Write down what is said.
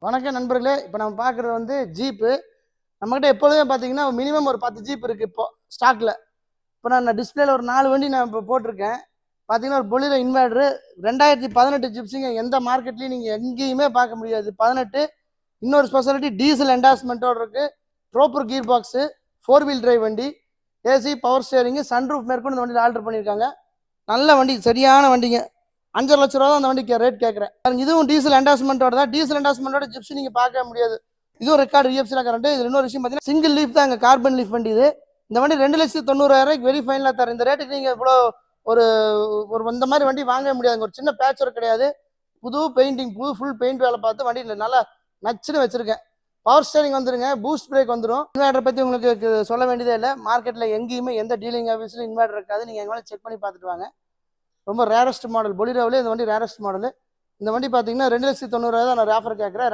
வணக்கம் நண்பர்களே. இப்போ நம்ம பார்க்குறது வந்து ஜீப்பு. நம்மகிட்ட எப்பொழுதுமே பார்த்தீங்கன்னா மினிமம் ஒரு 10 ஜீப் இருக்குது இப்போ ஸ்டாக்ல. இப்போ நான் டிஸ்பிளேல ஒரு 4 வண்டி நான் இப்போ போட்டிருக்கேன். பார்த்தீங்கன்னா ஒரு பொலிரோ இன்வெர்டரு 2018 ஜிப்ஸிங்க. எந்த மார்க்கெட்லையும் நீங்கள் எங்கேயுமே பார்க்க முடியாது. 18. இன்னொரு ஸ்பெஷாலிட்டி டீசல் என்டாஸ்மெண்ட்டோடு இருக்குது. ப்ரோப்பர் கீர் பாக்ஸு, 4 வீல் டிரைவ் வண்டி, ஏசி, பவர் ஸ்டேரிங்கு, சன்ரூஃப் மேற்கொண்டு இந்த வண்டியில் ஆல்டர் பண்ணியிருக்காங்க. நல்ல வண்டி, சரியான வண்டிங்க. 5 லட்ச ரூபா தான் அந்த வண்டிக்கு ரேட் கேட்குறேன். இதுவும் டீசல் என்டாஸ்மெண்ட்டோட தான். டீசல் என்டாஸ்மெண்ட்டோட ஜிப்ஸி நீங்கள் பார்க்க முடியாது. இதுவும் ரெக்கார்டு ரிஎஃப்சியில் கரண்ட். இது இன்னொரு விஷயம் பார்த்தீங்கன்னா சிங்கிள் லீஃப் தான், இங்கே கார்பன் லீஃப் வண்டி. இது இந்த வண்டி 2,90,000 வெரி ஃபைனலாக தரேன். இந்த ரேட்டுக்கு நீங்கள் இவ்வளோ ஒரு ஒரு இந்த மாதிரி வண்டி வாங்க முடியாதுங்க. ஒரு சின்ன பேட்ச் ஒர்க் கிடையாது. புது பெயிண்டிங், புது ஃபுல் பெயிண்ட் வேலை பார்த்து வண்டி நல்லா நச்சுன்னு வச்சிருக்கேன். பவர் ஸ்டேரிங் வந்துருங்க, பூஸ்ட் பிரேக் வந்துடும். இன்வெர்டர் பற்றி உங்களுக்கு சொல்ல வேண்டியதே இல்லை. மார்க்கெட்டில் எங்கேயுமே எந்த டீலிங் ஆஃபீஸ்லையும் இன்வெர்டர் இருக்காது. நீங்கள் எங்கே செக் பண்ணி பார்த்துட்டு வாங்க. ரொம்ப ரேரஸ்ட் மாடல். பொலிரோவிலே இந்த வண்டி ரேரஸ்ட் மாடல். இந்த வண்டி பார்த்தீங்கன்னா 2,90,000 தான் நான் ஆஃபர் கேட்குறேன்.